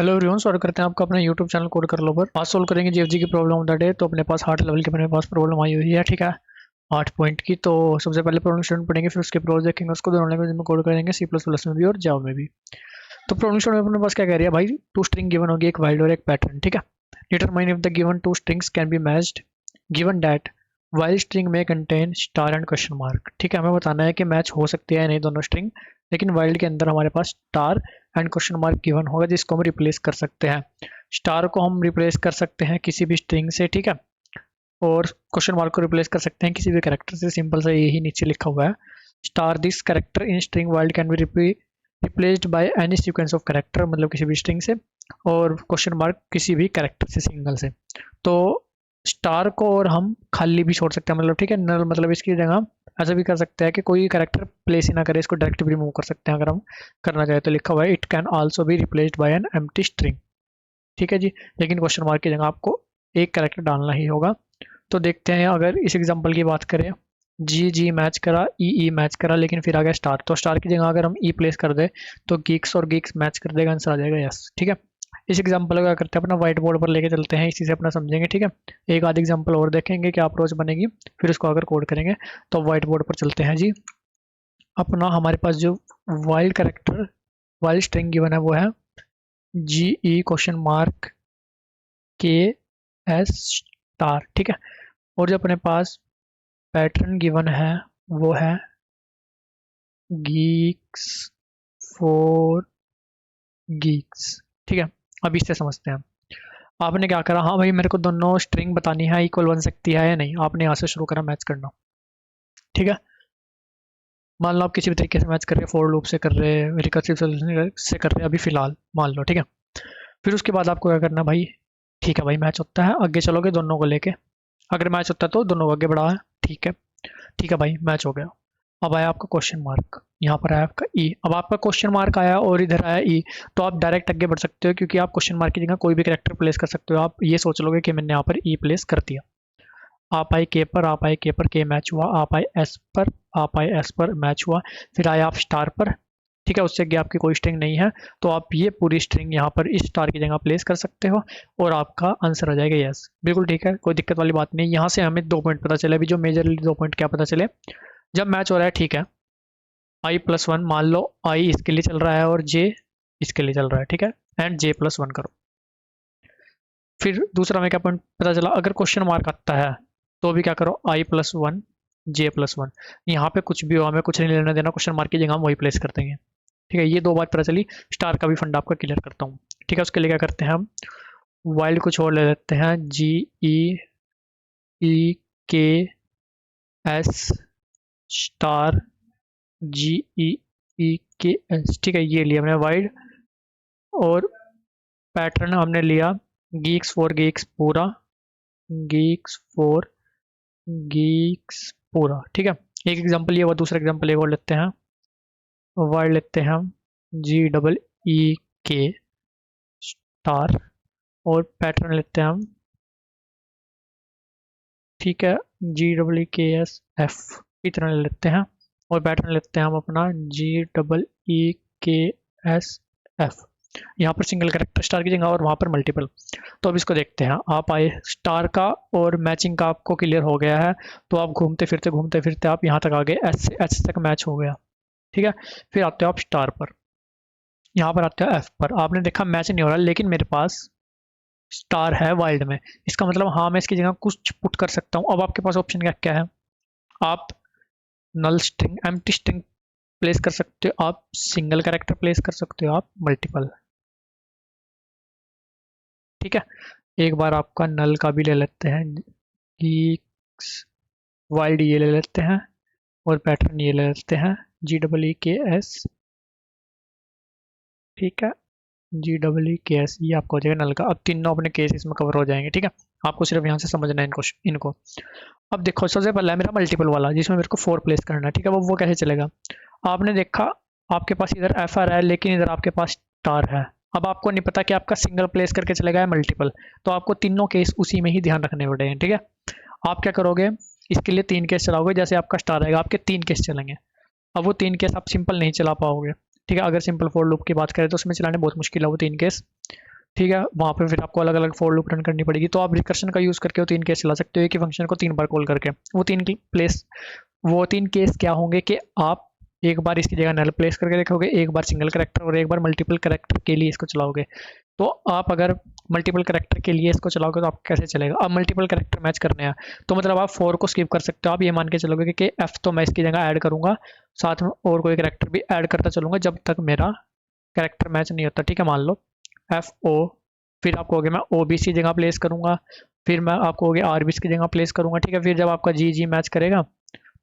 Hello everyone, स्वागत करते हैं आपका अपने यूट्यूब चैनल कोड कर लो पर। आज सोल्व करेंगे जीएफजी की प्रॉब्लम ऑफ द डे। तो अपने पास 8 लेवल की अपने पास प्रॉब्लम आई हुई है, ठीक है, 8 पॉइंट की। तो सबसे पहले प्रॉब्लम स्टेटमेंट पढ़ेंगे, फिर उसके प्रोज देखेंगे, उसको दोनों लैंग्वेज में कोड करेंगे, सी प्लस प्लस में भी और जावा में भी। तो प्रॉब्लम स्टेटमेंट अपने पास क्या कह रही है भाई, टू स्ट्रिंग गिवन होगी, एक वाइल्ड और एक पैटर्न, ठीक है। Determine if the given two strings can be matched given that wild string में contain star and question mark, ठीक है। हमें बताना है कि मैच हो सकती है या नहीं दोनों स्ट्रिंग, लेकिन वाइल्ड के अंदर हमारे पास star and question mark given होगा, जिसको हम रिप्लेस कर सकते हैं। स्टार को हम रिप्लेस कर सकते हैं किसी भी स्ट्रिंग से, ठीक है, और क्वेश्चन मार्क को रिप्लेस कर सकते हैं किसी भी कैरेक्टर से। सिंपल सा यही नीचे लिखा हुआ है, star this character in string wild can be replaced by any sequence of character, मतलब किसी भी स्ट्रिंग से, और क्वेश्चन मार्क किसी भी कैरेक्टर से सिंगल से। तो स्टार को और हम खाली भी छोड़ सकते हैं, मतलब ठीक है, नल, मतलब इसकी जगह ऐसा भी कर सकते हैं कि कोई कैरेक्टर प्लेस ही ना करे, इसको डायरेक्ट भी रिमूव कर सकते हैं अगर हम करना चाहे तो। लिखा हुआ है it can also be replaced by an empty string, ठीक है जी। लेकिन क्वेश्चन मार्क की जगह आपको एक कैरेक्टर डालना ही होगा। तो देखते हैं, अगर इस एग्जांपल की बात करें, जी जी मैच करा, ई मैच करा, लेकिन फिर आ गया स्टार, तो स्टार की जगह अगर हम ई प्लेस कर दे तो गीक्स और गीक्स मैच कर देगा, आंसर आ जाएगा यस, ठीक है। इस एग्जांपल को क्या करते हैं, अपना व्हाइट बोर्ड पर लेके चलते हैं, इसी से अपना समझेंगे, ठीक है। एक आध एग्जांपल और देखेंगे क्या अप्रोच बनेगी, फिर उसको अगर कोड करेंगे। तो व्हाइट बोर्ड पर चलते हैं जी। अपना हमारे पास जो wild character wild string given है वो है जी ई क्वेश्चन मार्क के एस स्टार, ठीक है। और जो अपने पास पैटर्न गिवन है वो है गीक्स फॉर गीक्स, ठीक है। अब इससे समझते हैं आपने क्या करा। हाँ भाई, मेरे को दोनों स्ट्रिंग बतानी है, इक्वल बन सकती है या नहीं। आपने यहाँ से शुरू करा मैच करना, ठीक है। मान लो आप किसी भी तरीके से मैच कर रहे हैं, फॉर लूप से कर रहे हैं, रिकर्सिव सॉल्यूशन से कर रहे हैं, अभी फिलहाल मान लो, ठीक है। फिर उसके बाद आपको क्या करना है भाई, ठीक है भाई मैच होता है, आगे चलोगे दोनों को लेके। अगर मैच होता है तो दोनों को आगे बढ़ा है, ठीक है। ठीक है भाई, मैच हो गया। अब आया आपका क्वेश्चन मार्क, यहाँ पर आया आपका ई। अब आपका क्वेश्चन मार्क आया और इधर आया ई, तो आप डायरेक्ट आगे बढ़ सकते हो, क्योंकि आप क्वेश्चन मार्क की जगह कोई भी कैरेक्टर प्लेस कर सकते हो। आप ये सोच लोगे कि मैंने यहाँ पर ई प्लेस कर दिया। आप आए के पर, आप आए के पर, के मैच हुआ। आप आए एस पर, आप आए एस पर, मैच हुआ। फिर आए आप स्टार पर, ठीक है, उससे आगे आपकी कोई स्ट्रिंग नहीं है, तो आप ये पूरी स्ट्रिंग यहाँ पर इस स्टार की जगह प्लेस कर सकते हो और आपका आंसर आ जाएगा यस। बिल्कुल ठीक है, कोई दिक्कत वाली बात नहीं। यहाँ से हमें 2 पॉइंट पता चले। अभी जो मेजरली 2 पॉइंट क्या पता चले, जब मैच हो रहा है, ठीक है, i+1 मान लो, आई इसके लिए चल रहा है और जे इसके लिए चल रहा है, ठीक है, एंड j+1 करो। फिर दूसरा में क्या पॉइंट पता चला, अगर क्वेश्चन मार्क आता है तो भी क्या करो, i+1 j+1। यहाँ पे कुछ भी हो, हमें कुछ नहीं लेना देना, क्वेश्चन मार्क की जगह हम वही प्लेस कर देंगे, ठीक है। ये 2 बात पता चली। स्टार का भी फंड आपका क्लियर करता हूँ, ठीक है। उसके लिए क्या करते हैं हम, वाइल्ड कुछ और ले लेते हैं, जी ई ई के एस स्टार जी ई ई के एस, ठीक है, ये लिया हमने वाइल्ड। और पैटर्न हमने लिया गीक्स फॉर गीक्स पूरा, गीक्स फॉर गीक्स पूरा, ठीक है। एक एग्जांपल ये हुआ, दूसरा एग्जांपल एक और लेते हैं, वाइल्ड लेते हैं हम GEE स्टार, और पैटर्न लेते हैं हम, ठीक है, GEEKS इतना ले लेते हैं। और पैटर्न लेते हैं हम अपना GEEKS। यहाँ पर सिंगल कैरेक्टर स्टार की जगह और वहाँ पर मल्टीपल। तो अब इसको देखते हैं। आप आए स्टार का और मैचिंग का आपको क्लियर हो गया है, तो आप घूमते फिरते आप यहाँ तक आ गए, एस से एच तक मैच हो गया, ठीक है। फिर आते हो आप स्टार पर, यहाँ पर आते हो एफ पर, आपने देखा मैच नहीं हो रहा, लेकिन मेरे पास स्टार है वाइल्ड में, इसका मतलब हाँ मैं इसकी जगह कुछ पुट कर सकता हूँ। अब आपके पास ऑप्शन क्या क्या है, आप नल स्ट्रिंग एम्प्टी स्ट्रिंग प्लेस कर सकते हो, आप सिंगल कैरेक्टर प्लेस कर सकते हो, आप मल्टीपल, ठीक है। एक बार आपका नल का भी ले लेते हैं, गीक्स वाइल्ड ये ले लेते हैं, और पैटर्न ये ले लेते हैं GEEKS, ठीक है, GEEKS, ये आपको हो जाएगा नल का। अब तीनों अपने केस इसमें कवर हो जाएंगे, ठीक है। आपको सिर्फ यहाँ से समझना है इनको। अब देखो, सबसे पहला है मेरा मल्टीपल वाला, जिसमें मेरे को 4 प्लेस करना है, ठीक है। वो कैसे चलेगा, आपने देखा आपके पास इधर एफ आर है, लेकिन इधर आपके पास स्टार है। अब आपको नहीं पता कि आपका सिंगल प्लेस करके चलेगा या मल्टीपल, तो आपको तीनों केस उसी में ही ध्यान रखने पड़ेंगे, ठीक है। आप क्या करोगे, इसके लिए 3 केस चलाओगे, जैसे आपका स्टार आएगा आपके 3 केस चलेंगे। अब वो 3 केस आप सिंपल नहीं चला पाओगे, ठीक है। अगर सिंपल फॉर लूप की बात करें तो उसमें चलाने बहुत मुश्किल है वो 3 केस। ठीक है, वहाँ पे फिर आपको अलग अलग फॉर लूप रन करनी पड़ेगी। तो आप रिकर्शन का यूज़ करके वो 3 केस चला सकते हो एक ही फंक्शन को 3 बार कॉल करके। वो 3 केस क्या होंगे कि आप एक बार इसकी जगह नल प्लेस करके देखोगे, एक बार सिंगल करैक्टर और एक बार मल्टीपल करैक्टर के लिए इसको चलाओगे। तो आप अगर मल्टीपल करैक्टर के लिए इसको चलाओगे तो आप कैसे चलेगा? अब मल्टीपल करैक्टर मैच करने हैं तो मतलब आप 4 को स्किप कर सकते हो। आप ये मान के चलोगे कि एफ तो मैं इसकी जगह ऐड करूंगा, साथ में और कोई करैक्टर भी ऐड करता चलूंगा जब तक मेरा करैक्टर मैच नहीं होता। ठीक है, मान लो एफ ओ, फिर आप कहोगे मैं ओ बी सी जगह प्लेस करूंगा, फिर मैं आप कहोगे आर बी सी की जगह प्लेस करूंगा। ठीक है, फिर जब आपका जी जी मैच करेगा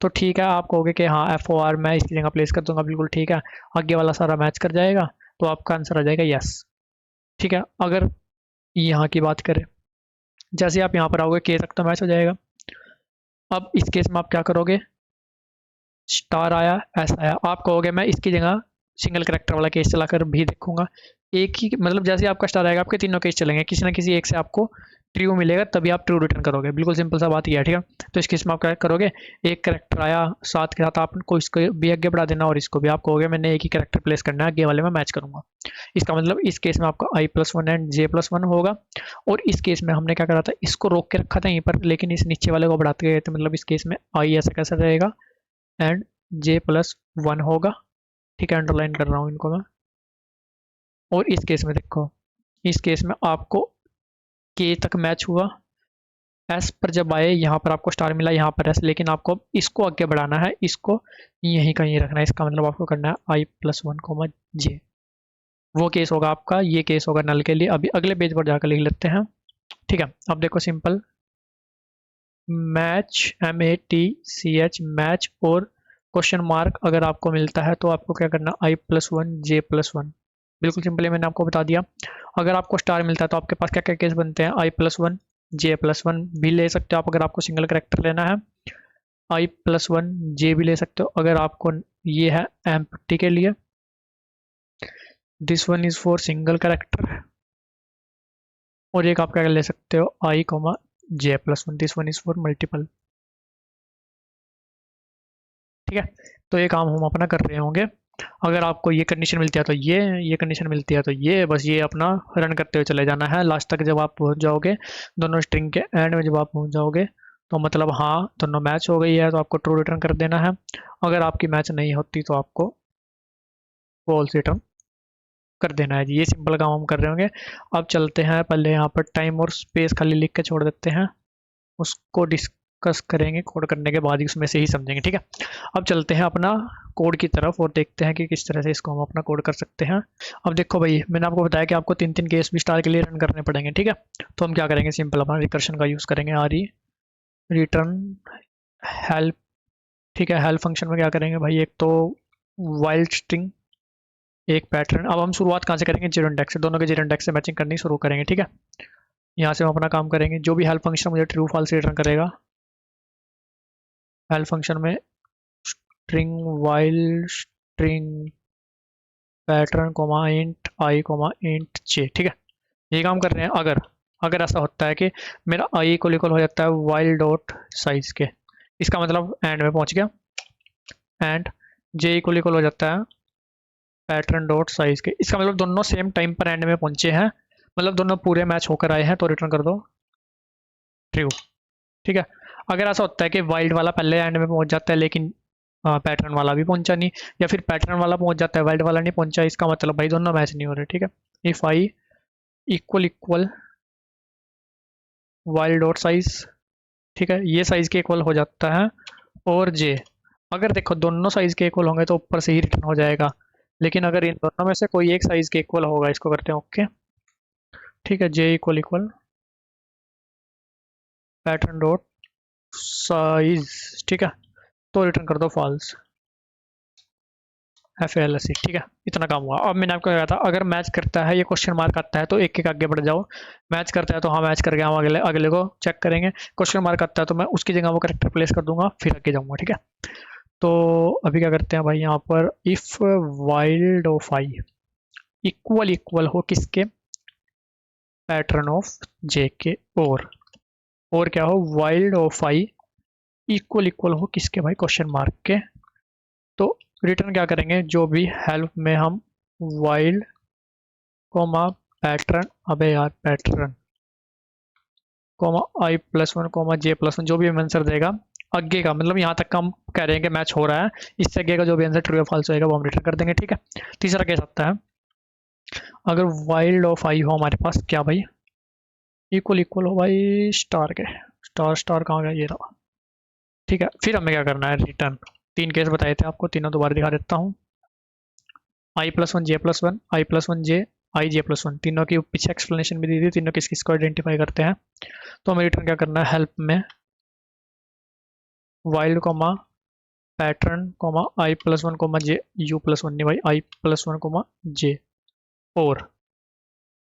तो ठीक है, आप कहोगे कि हाँ एफ ओ आर मैं इसकी जगह प्लेस कर दूंगा, बिल्कुल ठीक है, आगे वाला सारा मैच कर जाएगा, तो आपका आंसर आ जाएगा यस। ठीक है, अगर यहाँ की बात करें, जैसे आप यहाँ पर आओगे के तक तो मैच हो जाएगा। अब इस केस में आप क्या करोगे? स्टार आया, एस आया, आप कहोगे मैं इसकी जगह सिंगल करेक्टर वाला केस चलाकर भी देखूंगा। एक ही मतलब जैसे आपका स्टार आएगा आपके तीनों केस चलेंगे, किसी ना किसी एक से आपको ट्रू मिलेगा तभी आप ट्रू रिटर्न करोगे। बिल्कुल सिंपल सा बात ये है। ठीक है, तो इस केस में आप क्या करोगे? एक करेक्टर आया साथ के साथ आपको इसको भी आगे बढ़ा देना और इसको भी, आप कहोगे मैंने एक ही करेक्टर प्लेस करना है, आगे वाले में मैच करूंगा। इसका मतलब इस केस में आपका i+1 एंड j+1 होगा। और इस केस में हमने क्या करा था, इसको रोक के रखा था यहीं पर, लेकिन इस नीचे वाले को बढ़ाते गए थे, मतलब इस केस में i ऐसा कैसा रहेगा एंड j+1 होगा। ठीक है, अंडरलाइन कर रहा हूँ इनको मैं। और इस केस में देखो, इस केस में आपको k तक मैच हुआ, एस पर जब आए यहाँ पर आपको स्टार मिला, यहाँ पर एस, लेकिन आपको इसको आगे बढ़ाना है, इसको यहीं कहीं रखना है। इसका मतलब आपको करना है i+1 j। वो केस होगा आपका, ये केस होगा नल के लिए। अभी अगले पेज पर जाकर लिख लेते हैं। ठीक है, अब देखो सिंपल मैच, MATCH मैच, और क्वेश्चन मार्क अगर आपको मिलता है तो आपको क्या करना, i+1 j+1। बिल्कुल सिंपल है, मैंने आपको बता दिया। अगर आपको स्टार मिलता है तो आपके पास क्या क्या केस बनते हैं, i+1 j+1 भी ले सकते हो आप अगर आपको सिंगल करेक्टर लेना है, i+1 j भी ले सकते हो अगर आपको ये है एम्प्टी के लिए, this one is for single character. और एक आप क्या ले सकते हो, i, j+1, this one is for multiple. ठीक है, तो ये काम हम अपना कर रहे होंगे। अगर आपको ये कंडीशन मिलती है तो ये कंडीशन मिलती है तो ये, बस ये अपना रन करते हुए चले जाना है लास्ट तक। जब आप पहुंच जाओगे दोनों स्ट्रिंग के एंड में, जब आप पहुंच जाओगे तो मतलब हाँ दोनों मैच हो गई है तो आपको ट्रू रिटर्न कर देना है। अगर आपकी मैच नहीं होती तो आपको फॉल्स रिटर्न कर देना है जी। ये सिंपल काम हम कर रहे होंगे। अब चलते हैं, पहले यहाँ पर टाइम और स्पेस खाली लिख के छोड़ देते हैं, उसको डिस्कस करेंगे कोड करने के बाद ही, उसमें से ही समझेंगे। ठीक है, अब चलते हैं अपना कोड की तरफ और देखते हैं कि किस तरह से इसको हम अपना कोड कर सकते हैं। अब देखो भाई, मैंने आपको बताया कि आपको 3 3 केस भी स्टार के लिए रन करने पड़ेंगे। ठीक है, तो हम क्या करेंगे, सिंपल अपना रिकर्शन का यूज़ करेंगे, RE रिटर्न हेल्प। ठीक है, हेल्प फंक्शन में क्या करेंगे भाई, एक तो वाइल्ड स्ट्रिंग, एक पैटर्न। अब हम शुरुआत कहाँ से करेंगे, जीरो इंडेक्स से, दोनों के जीरो इंडेक्स से मैचिंग करनी शुरू करेंगे। ठीक है, यहाँ से हम अपना काम करेंगे, जो भी हेल्प फंक्शन मुझे ट्रू फॉल्स रिटर्न करेगा, हेल्प फंक्शन में string wild string pattern comma int i comma int j. ठीक है, ये काम कर रहे हैं। अगर अगर ऐसा होता है कि मेरा आई इक्वल हो जाता है वाइल डॉट साइज के, इसका मतलब एंड में पहुंच गया, एंड जे इक्वल हो जाता है पैटर्न डॉट साइज के, इसका मतलब दोनों सेम टाइम पर एंड में पहुंचे हैं, मतलब दोनों पूरे मैच होकर आए हैं, तो रिटर्न कर दो ट्रू। ठीक है, अगर ऐसा होता है कि वाइल्ड वाला पहले एंड में पहुंच जाता है लेकिन पैटर्न वाला भी पहुंचा नहीं, या फिर पैटर्न वाला पहुंच जाता है वाइल्ड वाला नहीं पहुंचा, इसका मतलब भाई दोनों मैच नहीं हो रहे। ठीक है, if I equal wild dot size, ठीक है, ये साइज के इक्वल हो जाता है, और जे, अगर देखो दोनों साइज के इक्वल होंगे तो ऊपर से ही रिटर्न हो जाएगा, लेकिन अगर इन दोनों में से कोई एक साइज के इक्वल होगा, इसको करते हैं ओके। ठीक है, J equal pattern dot size, ठीक है, तो रिटर्न कर दो फॉल्स, FALSE। ठीक है, इतना काम हुआ। अब मैंने आपको कहा था अगर मैच करता है, ये क्वेश्चन मार्क आता है तो एक एक आगे बढ़ जाओ। मैच करता है तो हाँ मैच कर गया, हम अगले अगले को चेक करेंगे। क्वेश्चन मार्क आता है तो मैं उसकी जगह वो करेक्टर प्लेस कर दूंगा, फिर आगे जाऊंगा। ठीक है, तो अभी क्या करते हैं भाई, यहाँ पर if wild of I equal हो किसके, पैटर्न ऑफ जे के, और क्या हो, वाइल्ड ऑफ आई इक्वल हो किसके भाई, क्वेश्चन मार्क के। तो रिटर्न क्या करेंगे, जो भी हेल्प में हम वाइल्ड कोमा पैटर्न, अबे यार pattern comma i+1 comma j+1, जो भी हमें आंसर देगा आगे का, मतलब यहाँ तक का हम कह रहे हैं कि मैच हो रहा है, इससे आगे का जो भी आंसर ट्रू या फॉल्स होएगा वो हम रिटर्न कर देंगे। ठीक है, तीसरा केस आता है, अगर वाइल्ड ऑफ आई हो हमारे पास, क्या भाई इक्वल इक्वल हो भाई स्टार के, स्टार स्टार कहाँ गया, ये रहा। ठीक है, फिर हमें क्या करना है, रिटर्न। तीन केस बताए थे आपको, तीनों दोबारा दिखा देता हूँ। i+1 j+1, i+1 j, i j+1, तीनों की पीछे एक्सप्लेनेशन भी दी थी, तीनों किस किस को आइडेंटिफाई करते हैं। तो हमें रिटर्न क्या करना है, हेल्प में wild comma pattern comma i+1 comma j u+1, नहीं भाई i+1 कोमा j। और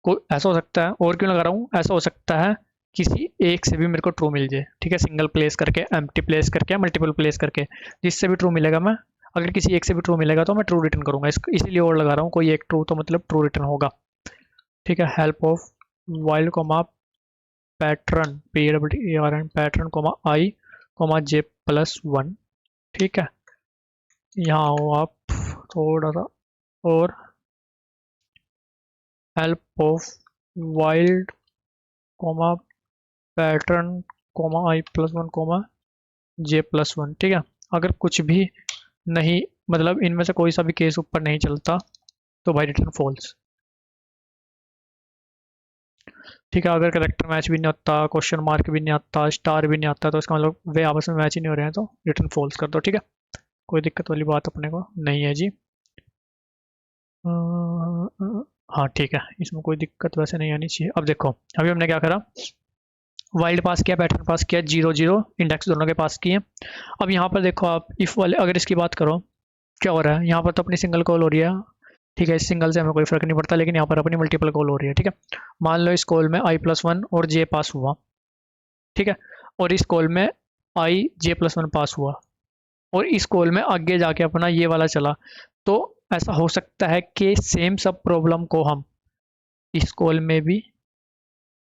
को ऐसा हो सकता है, और क्यों लगा रहा हूँ, ऐसा हो सकता है किसी एक से भी मेरे को ट्रू मिल जाए। ठीक है, सिंगल प्लेस करके, एम्प्टी प्लेस करके, मल्टीपल प्लेस करके, जिससे भी ट्रू मिलेगा मैं, अगर किसी एक से भी ट्रू मिलेगा तो मैं ट्रू रिटर्न करूंगा, इसीलिए और लगा रहा हूँ, कोई एक ट्रू तो मतलब ट्रू रिटर्न होगा। ठीक है, help of wild comma pattern PWTERN pattern comma i comma j+1। ठीक है, यहाँ हो आप थोड़ा सा, और help of wild comma pattern comma i+1 comma j+1। ठीक है, अगर कुछ भी नहीं, मतलब इनमें से कोई सा भी केस ऊपर नहीं चलता तो भाई रिटर्न फॉल्स। ठीक है, अगर करेक्टर मैच भी नहीं होता, क्वेश्चन मार्क भी नहीं आता, स्टार भी नहीं आता, तो इसका मतलब वे आपस में मैच ही नहीं हो रहे हैं, तो रिटर्न फॉल्स कर दो। ठीक है, कोई दिक्कत वाली बात अपने को नहीं है जी। हाँ ठीक है, इसमें कोई दिक्कत वैसे नहीं आनी चाहिए। अब देखो, अभी हमने क्या करा, वाइल्ड पास किया, पैटर्न पास किया, 0 0 इंडेक्स दोनों के पास किए। अब यहाँ पर देखो आप, इफ वाले अगर इसकी बात करो, क्या हो रहा है यहाँ पर, तो अपनी सिंगल कॉल हो रही है। ठीक है, इस सिंगल से हमें कोई फर्क नहीं पड़ता, लेकिन यहाँ पर अपनी मल्टीपल कॉल हो रही है। ठीक है, मान लो इस कॉल में i+1 और j पास हुआ। ठीक है, और इस कॉल में i j+1 पास हुआ, और इस कॉल में आगे जाके अपना ये वाला चला, तो ऐसा हो सकता है कि सेम सब प्रॉब्लम को हम इस कॉल में भी,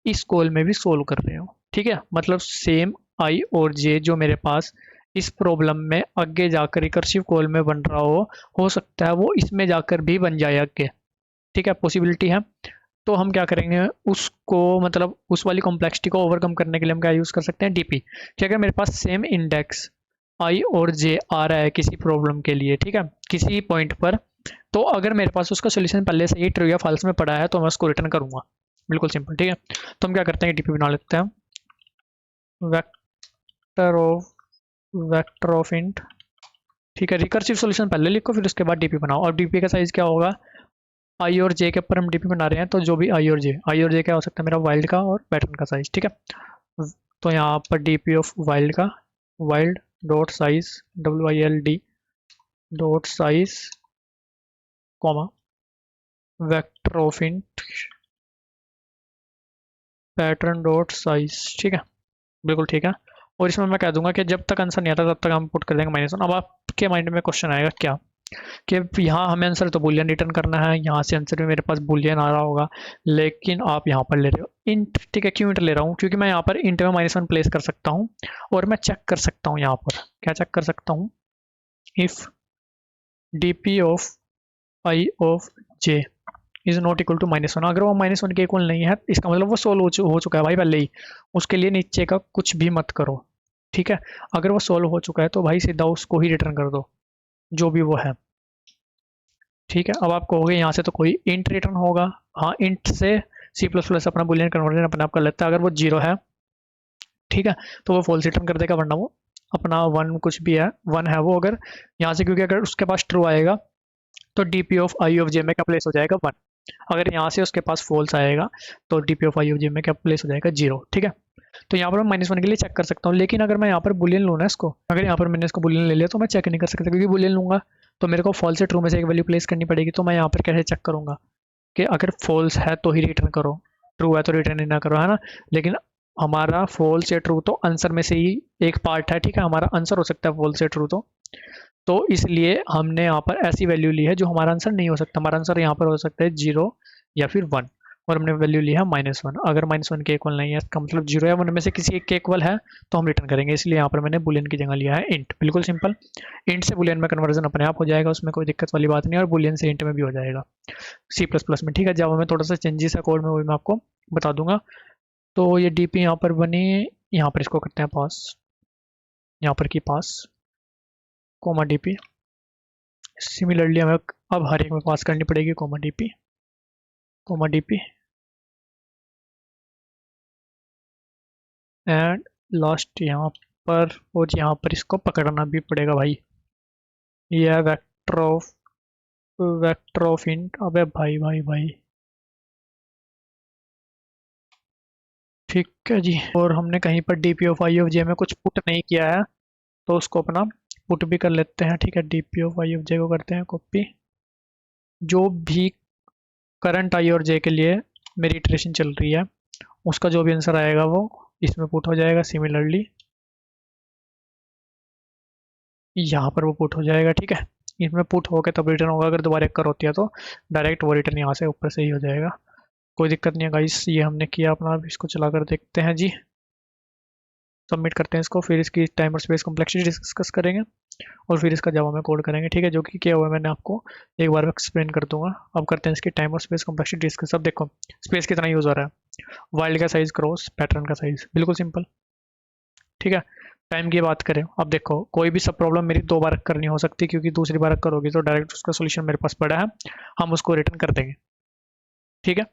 इस कॉल में भी सोल्व कर रहे हो। ठीक है, मतलब सेम आई और जे जो मेरे पास इस प्रॉब्लम में आगे जाकर रिकर्सिव कॉल में बन रहा हो सकता है वो इसमें जाकर भी बन जाए आगे। ठीक है, पॉसिबिलिटी है। तो हम क्या करेंगे, उसको मतलब उस वाली कॉम्प्लेक्सिटी को ओवरकम करने के लिए हम क्या यूज़ कर सकते हैं, डीपी। कि अगर मेरे पास सेम इंडेक्स आई और जे आ रहा है किसी प्रॉब्लम के लिए, ठीक है, किसी पॉइंट पर, तो अगर मेरे पास उसका सोल्यूशन पहले से ही ट्रू या फॉल्स में पड़ा है तो मैं उसको रिटर्न करूंगा। बिल्कुल सिंपल। ठीक है, तो हम क्या करते हैं, डीपी बना लेते हैं, vector of, vector of int. ठीक है, रिकर्सिव सॉल्यूशन पहले लिखो, फिर उसके बाद डीपी बनाओ। और डीपी का साइज क्या होगा, आई और जे के ऊपर हम डीपी बना रहे हैं, तो जो भी आई और जे क्या हो सकता है, मेरा वाइल्ड का और पैटर्न का साइज। ठीक है, तो यहाँ पर डीपी ऑफ वाइल्ड का, wild dot size WILD dot size comma vector of int pattern dot size. ठीक है, बिल्कुल ठीक है। और इसमें मैं कह दूंगा कि जब तक आंसर नहीं आता तब तक हम पुट कर देंगे -1। अब आपके माइंड में क्वेश्चन आएगा क्या, कि यहाँ हमें आंसर तो बूलियन रिटर्न करना है, यहाँ से आंसर भी मेरे पास बूलियन आ रहा होगा, लेकिन आप यहाँ पर ले रहे हो इंट। ठीक है, क्यों इंट ले रहा हूँ, क्योंकि मैं यहाँ पर इंट में -1 प्लेस कर सकता हूँ, और मैं चेक कर सकता हूँ यहाँ पर, क्या चेक कर सकता हूँ, if DP of i of j is not equal to -1। अगर वो -1 के इक्वल नहीं है, इसका मतलब वो सोल्व हो चुका है भाई पहले ही, उसके लिए नीचे का कुछ भी मत करो। ठीक है, अगर वो सोल्व हो चुका है तो भाई सीधा उसको ही रिटर्न कर दो, जो भी वो है। ठीक है, अब आप कहोगे यहाँ से तो कोई इंट रिटर्न होगा। हाँ, इंट से C++ अपना बुलियन कन्वर्जन अपने आप कर लेता है, अगर वो 0 है, ठीक है, तो वो फॉल्स रिटर्न कर देगा, वरना वो अपना 1 कुछ भी है, 1 है वो, अगर यहाँ से, क्योंकि अगर उसके पास ट्रू आएगा तो डीपी ऑफ आई ऑफ जे में क्या प्लेस हो जाएगा, 1। अगर यहाँ से उसके पास फॉल्स आएगा तो डीपी ऑफ आई ऑफ जे में क्या प्लेस हो जाएगा, 0। ठीक है, तो यहाँ पर मैं -1 के लिए चेक कर सकता हूँ, लेकिन अगर मैं यहाँ पर बुलियन लूँ ना इसको, अगर यहाँ पर मैंने इसको बुलियन ले लिया तो मैं चेक नहीं कर सकता, क्योंकि बुलियन लूंगा तो मेरे को फॉल्स से ट्रू में से एक वैल्यू प्लेस करनी पड़ेगी। तो मैं यहाँ पर कैसे चेक करूँगा कि अगर फॉल्स है तो ही रिटर्न करो, ट्रू है तो रिटर्न ही ना करो, है ना। लेकिन हमारा फॉल्स या ट्रू तो आंसर में से ही एक पार्ट है। ठीक है, हमारा आंसर हो सकता है फॉल्स या ट्रू, तो इसलिए हमने यहाँ पर ऐसी वैल्यू ली है जो हमारा आंसर नहीं हो सकता। हमारा आंसर यहाँ पर हो सकता है 0 या फिर 1। और हमने वैल्यू लिया -1। अगर -1 के इक्वल नहीं है इसका मतलब 0 या 1 में से किसी एक के इक्वल है तो हम रिटर्न करेंगे, इसलिए यहाँ पर मैंने बुलियन की जगह लिया है इंट। बिल्कुल सिंपल, इंट से बुलियन में कन्वर्जन अपने आप हो जाएगा, उसमें कोई दिक्कत वाली बात नहीं है, और बुलियन से इंट में भी हो जाएगा C++ में। ठीक है, जावा में थोड़ा सा चेंजेस है कोड में, वो मैं आपको बता दूंगा। तो ये डीपी यहाँ पर बनी, यहाँ पर इसको करते हैं पास, यहाँ पर की पास कोमा डीपी। सिमिलरली हमें अब हर एक में पास करनी पड़ेगी कोमा डीपी एंड लास्ट यहाँ पर, और यहाँ पर इसको पकड़ना भी पड़ेगा भाई। ये है वेक्टर ऑफ इंट। अबे भाई भाई भाई, ठीक है जी। और हमने कहीं पर डीपी ऑफ आई ऑफ जे में कुछ पुट नहीं किया है, तो उसको अपना पुट भी कर लेते हैं। ठीक है, डीपी ऑफ आई ऑफ जे को करते हैं कॉपी। जो भी करंट आई और जे के लिए मेरी इटरेशन चल रही है उसका जो भी आंसर आएगा वो इसमें पुट हो जाएगा। सिमिलरली यहाँ पर वो पुट हो जाएगा। ठीक है, इसमें पुट होकर तब रिटर्न होगा, अगर दोबारा एक कर होती है तो डायरेक्ट वो रिटर्न यहाँ से ऊपर से ही हो जाएगा। कोई दिक्कत नहीं है गाइस, ये हमने किया अपना। अब इसको चला कर देखते हैं जी, सबमिट करते हैं इसको, फिर इसकी टाइम और स्पेस कॉम्प्लेक्सिटी डिस्कस करेंगे और फिर इसका जावा में कोड करेंगे। ठीक है, जो कि क्या हुआ है मैंने आपको एक बार में एक्सप्लेन कर दूंगा। अब करते हैं इसकी टाइम और स्पेस कॉम्प्लेक्सिटी डिस्कस। अब देखो स्पेस कितना यूज हो रहा है, वाइल्ड का साइज क्रॉस पैटर्न का साइज, बिल्कुल सिंपल। ठीक है, टाइम की बात करें, अब देखो कोई भी सब प्रॉब्लम मेरी 2 बार करनी हो सकती है, क्योंकि दूसरी बार करोगी तो डायरेक्ट उसका सोल्यूशन मेरे पास पड़ा है, हम उसको रिटर्न कर देंगे। ठीक है,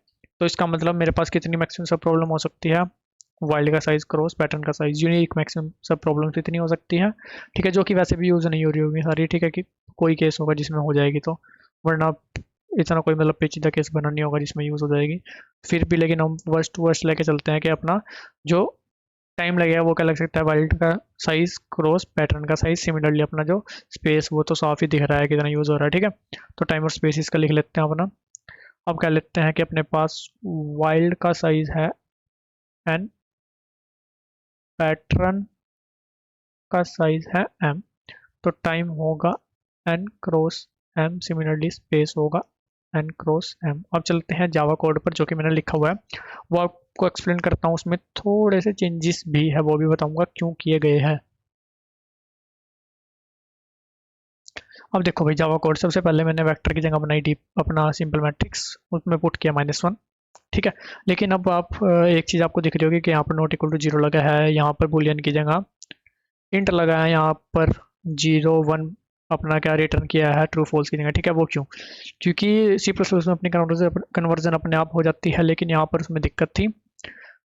तो इसका मतलब मेरे पास कितनी मैक्सिमम सब प्रॉब्लम हो सकती है, वाइल्ड का साइज क्रॉस पैटर्न का साइज, यूनिक मैक्सिमम सब प्रॉब्लम इतनी हो सकती है। ठीक है, जो कि वैसे भी यूज़ नहीं हो रही होगी सारी। ठीक है, कि कोई केस होगा जिसमें हो जाएगी, तो वरना इतना कोई मतलब पेचीदा केस बना नहीं होगा जिसमें यूज़ हो जाएगी फिर भी। लेकिन हम वर्स्ट टू वर्स्ट लेके चलते हैं कि अपना जो टाइम लगेगा वो क्या लग सकता है, वाइल्ड का साइज क्रॉस पैटर्न का साइज। सिमिलरली अपना जो स्पेस वो तो साफ ही दिख रहा है कितना यूज़ हो रहा है। ठीक है, तो टाइम और स्पेस इसका लिख लेते हैं अपना। अब क्या लेते हैं कि अपने पास वाइल्ड का साइज है एन, पैटर्न का साइज है m, तो टाइम होगा n cross m। Similarly space होगा n क्रॉस m। अब चलते हैं जावा कोड पर जो कि मैंने लिखा हुआ है, वो आपको एक्सप्लेन करता हूँ। उसमें थोड़े से चेंजेस भी है, वो भी बताऊंगा क्यों किए गए हैं। अब देखो भाई, जावा कोड सबसे पहले मैंने वेक्टर की जगह बनाई डीप अपना सिंपल मैट्रिक्स, उसमें पुट किया -1। ठीक है, लेकिन अब आप एक चीज़ आपको दिख रही होगी कि यहाँ पर नॉट इक्वल टू 0 लगा है, यहाँ पर बुलियन की जगह इंट लगा है, यहाँ पर 0 1 अपना क्या रिटर्न किया है ट्रू फॉल्स की जगह। ठीक है, वो क्यों? क्योंकि C++ में अपनी कन्वर्जन अपने आप हो जाती है, लेकिन यहाँ पर उसमें दिक्कत थी।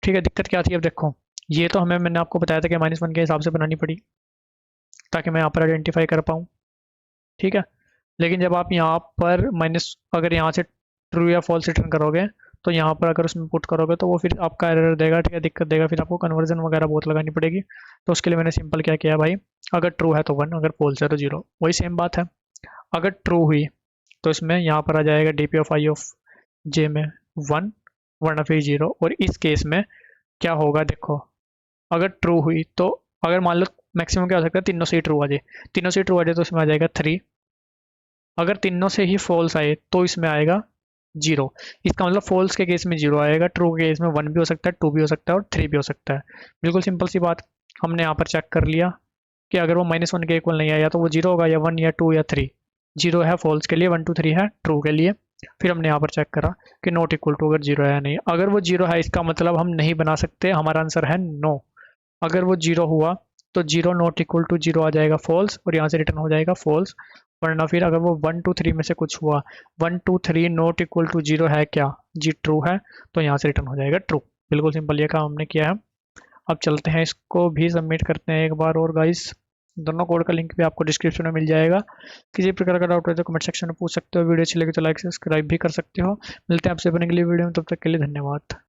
ठीक है, दिक्कत क्या थी? अब देखो, ये तो मैंने आपको बताया था कि -1 के हिसाब से बनानी पड़ी ताकि मैं यहाँ पर आइडेंटिफाई कर पाऊँ। ठीक है, लेकिन जब आप यहाँ पर अगर यहाँ से ट्रू या फॉल्स रिटर्न करोगे तो यहाँ पर अगर उसमें पुट करोगे तो वो फिर आपका एरर देगा। ठीक है, दिक्कत देगा, फिर आपको कन्वर्जन वगैरह बहुत लगानी पड़ेगी। तो उसके लिए मैंने सिंपल क्या किया भाई, अगर ट्रू है तो 1, अगर फॉल्स है तो 0, वही सेम बात है। अगर ट्रू हुई तो इसमें यहाँ पर आ जाएगा डीपी ऑफ आई ऑफ जे में 1, वरना फिर 0। और इस केस में क्या होगा देखो, अगर ट्रू हुई तो अगर मान लो मैक्सिमम क्या हो सकता है, तीनों से ही ट्रू आ जाए, तीनों से ट्रू आ जाए तो इसमें आ जाएगा 3। अगर तीनों से ही फॉल्स आए तो इसमें आएगा 0। इसका मतलब फॉल्स के केस में 0 आएगा, ट्रू के केस में 1 भी हो सकता है, 2 भी हो सकता है और 3 भी हो सकता है। बिल्कुल सिंपल सी बात, हमने यहाँ पर चेक कर लिया कि अगर वो -1 के इक्वल नहीं आया तो वो 0 होगा, या 1 या 2 या 3। 0 है फॉल्स के लिए, 1 2 3 है ट्रू के लिए। फिर हमने यहाँ पर चेक करा कि नॉट इक्वल टू अगर 0 है या नहीं। अगर वो 0 है इसका मतलब हम नहीं बना सकते, हमारा आंसर है नो। अगर वो 0 हुआ तो 0 नॉट इक्वल टू 0 आ जाएगा फॉल्स, और यहाँ से रिटर्न हो जाएगा फॉल्स। वरना फिर अगर वो 1 2 3 में से कुछ हुआ, 1 2 3 नॉट इक्वल टू 0 है क्या जी, ट्रू है, तो यहाँ से रिटर्न हो जाएगा ट्रू। बिल्कुल सिंपल ये काम हमने किया है। अब चलते हैं इसको भी सबमिट करते हैं एक बार और गाइस। दोनों कोड का लिंक भी आपको डिस्क्रिप्शन में मिल जाएगा। किसी प्रकार का डाउट है तो कमेंट सेक्शन में पूछ सकते हो, वीडियो अच्छी लगे तो लाइक सब्सक्राइब भी कर सकते हो। मिलते हैं आपसे बने अगली वीडियो में, तब तक के लिए धन्यवाद।